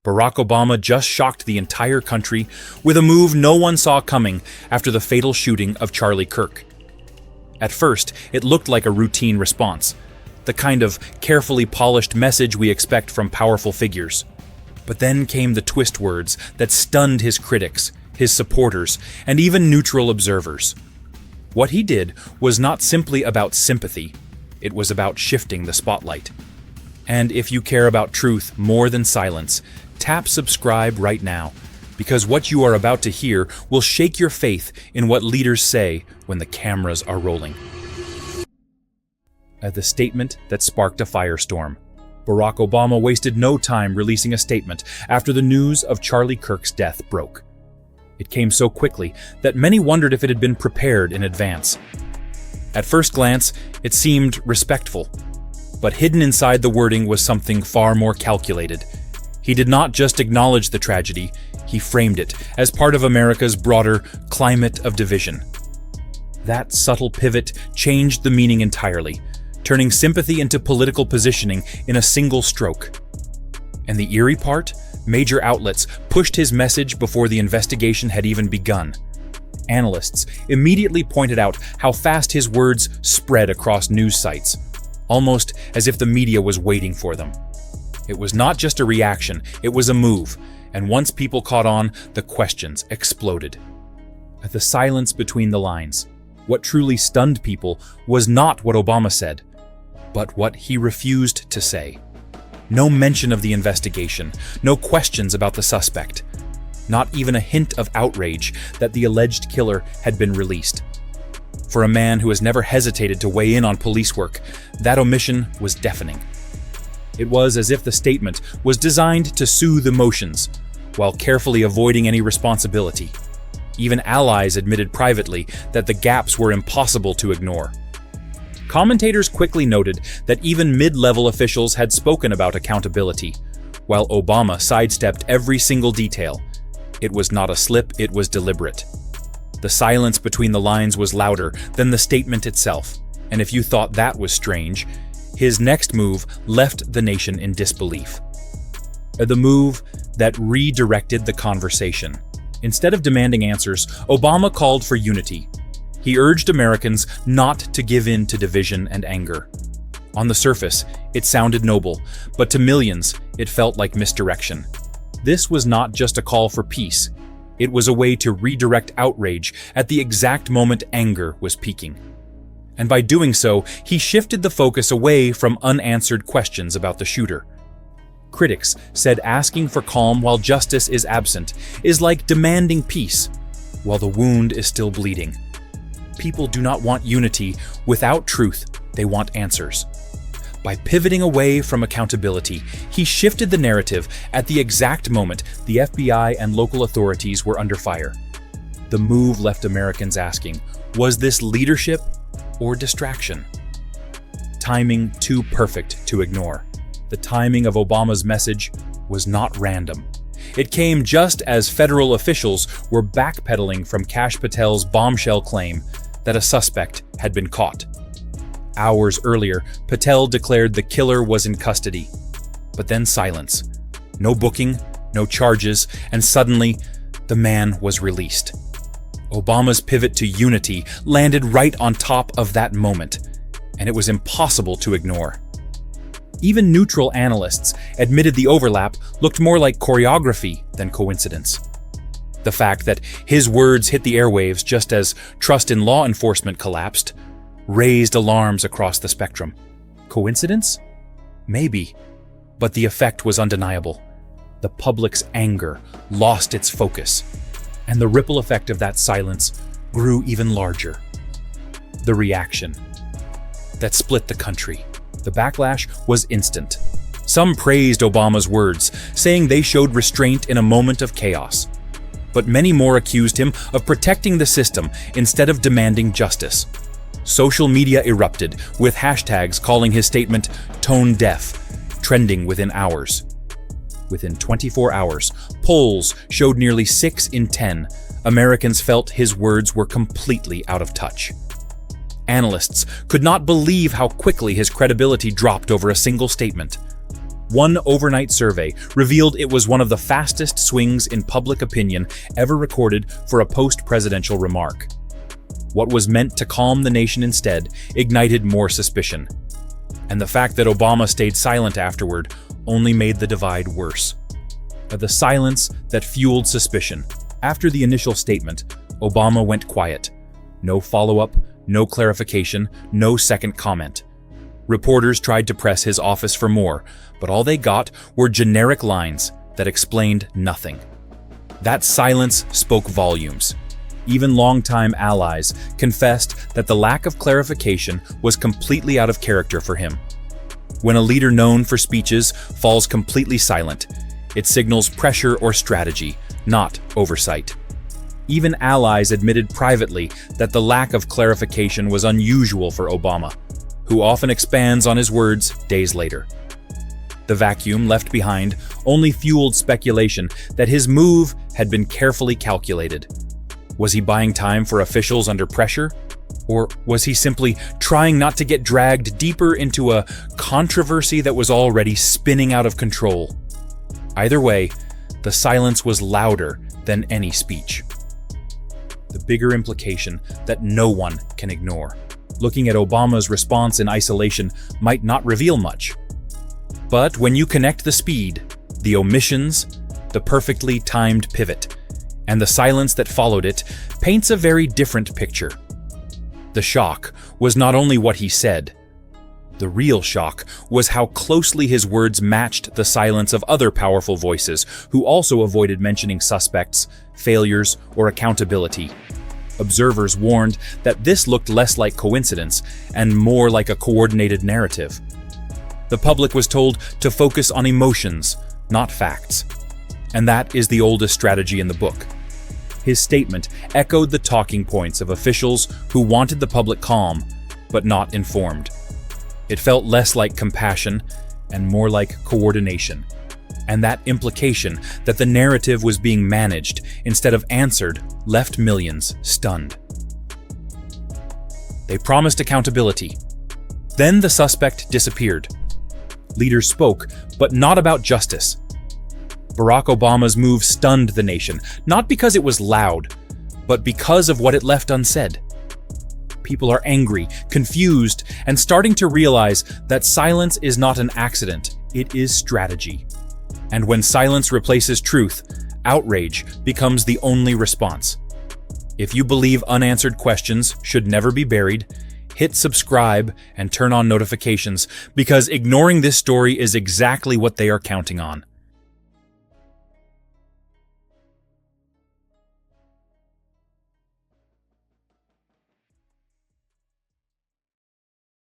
Barack Obama just shocked the entire country with a move no one saw coming after the fatal shooting of Charlie Kirk. At first, it looked like a routine response, the kind of carefully polished message we expect from powerful figures. But then came the twist words that stunned his critics, his supporters, and even neutral observers. What he did was not simply about sympathy, it was about shifting the spotlight. And if you care about truth more than silence, tap subscribe right now, because what you are about to hear will shake your faith in what leaders say when the cameras are rolling. At the statement that sparked a firestorm, Barack Obama wasted no time releasing a statement after the news of Charlie Kirk's death broke. It came so quickly that many wondered if it had been prepared in advance. At first glance, it seemed respectful, but hidden inside the wording was something far more calculated. He did not just acknowledge the tragedy, he framed it as part of America's broader climate of division. That subtle pivot changed the meaning entirely, turning sympathy into political positioning in a single stroke. And the eerie part? Major outlets pushed his message before the investigation had even begun. Analysts immediately pointed out how fast his words spread across news sites, almost as if the media was waiting for them. It was not just a reaction, it was a move, and once people caught on, the questions exploded. At the silence between the lines, what truly stunned people was not what Obama said, but what he refused to say. No mention of the investigation, no questions about the suspect, not even a hint of outrage that the alleged killer had been released. For a man who has never hesitated to weigh in on police work, that omission was deafening. It was as if the statement was designed to soothe emotions, while carefully avoiding any responsibility. Even allies admitted privately that the gaps were impossible to ignore. Commentators quickly noted that even mid-level officials had spoken about accountability, while Obama sidestepped every single detail. It was not a slip, it was deliberate. The silence between the lines was louder than the statement itself, and if you thought that was strange, his next move left the nation in disbelief. The move that redirected the conversation. Instead of demanding answers, Obama called for unity. He urged Americans not to give in to division and anger. On the surface, it sounded noble, but to millions, it felt like misdirection. This was not just a call for peace. It was a way to redirect outrage at the exact moment anger was peaking. And by doing so, he shifted the focus away from unanswered questions about the shooter. Critics said asking for calm while justice is absent is like demanding peace while the wound is still bleeding. People do not want unity without truth, they want answers. By pivoting away from accountability, he shifted the narrative at the exact moment the FBI and local authorities were under fire. The move left Americans asking, was this leadership or distraction? Timing too perfect to ignore. The timing of Obama's message was not random. It came just as federal officials were backpedaling from Kash Patel's bombshell claim that a suspect had been caught. Hours earlier, Patel declared the killer was in custody. But then silence. No booking, no charges, and suddenly, the man was released. Obama's pivot to unity landed right on top of that moment, and it was impossible to ignore. Even neutral analysts admitted the overlap looked more like choreography than coincidence. The fact that his words hit the airwaves just as trust in law enforcement collapsed raised alarms across the spectrum. Coincidence? Maybe, but the effect was undeniable. The public's anger lost its focus, and the ripple effect of that silence grew even larger. The reaction that split the country. The backlash was instant. Some praised Obama's words, saying they showed restraint in a moment of chaos. But many more accused him of protecting the system instead of demanding justice. Social media erupted, with hashtags calling his statement tone deaf, trending within hours. Within 24 hours, polls showed nearly 6 in 10 Americans felt his words were completely out of touch. Analysts could not believe how quickly his credibility dropped over a single statement. One overnight survey revealed it was one of the fastest swings in public opinion ever recorded for a post-presidential remark. What was meant to calm the nation instead ignited more suspicion. And the fact that Obama stayed silent afterward only made the divide worse. The silence that fueled suspicion. After the initial statement, Obama went quiet. No follow-up, no clarification, no second comment. Reporters tried to press his office for more, but all they got were generic lines that explained nothing. That silence spoke volumes. Even longtime allies confessed that the lack of clarification was completely out of character for him. When a leader known for speeches falls completely silent, it signals pressure or strategy, not oversight. Even allies admitted privately that the lack of clarification was unusual for Obama, who often expands on his words days later. The vacuum left behind only fueled speculation that his move had been carefully calculated. Was he buying time for officials under pressure? Or was he simply trying not to get dragged deeper into a controversy that was already spinning out of control? Either way, the silence was louder than any speech. The bigger implication that no one can ignore. Looking at Obama's response in isolation might not reveal much. But when you connect the speed, the omissions, the perfectly timed pivot, and the silence that followed it, paints a very different picture. The shock was not only what he said. The real shock was how closely his words matched the silence of other powerful voices who also avoided mentioning suspects, failures, or accountability. Observers warned that this looked less like coincidence and more like a coordinated narrative. The public was told to focus on emotions, not facts. And that is the oldest strategy in the book. His statement echoed the talking points of officials who wanted the public calm, but not informed. It felt less like compassion and more like coordination. And that implication that the narrative was being managed instead of answered left millions stunned. They promised accountability. Then the suspect disappeared. Leaders spoke, but not about justice. Barack Obama's move stunned the nation, not because it was loud, but because of what it left unsaid. People are angry, confused, and starting to realize that silence is not an accident, it is strategy. And when silence replaces truth, outrage becomes the only response. If you believe unanswered questions should never be buried, hit subscribe and turn on notifications, because ignoring this story is exactly what they are counting on.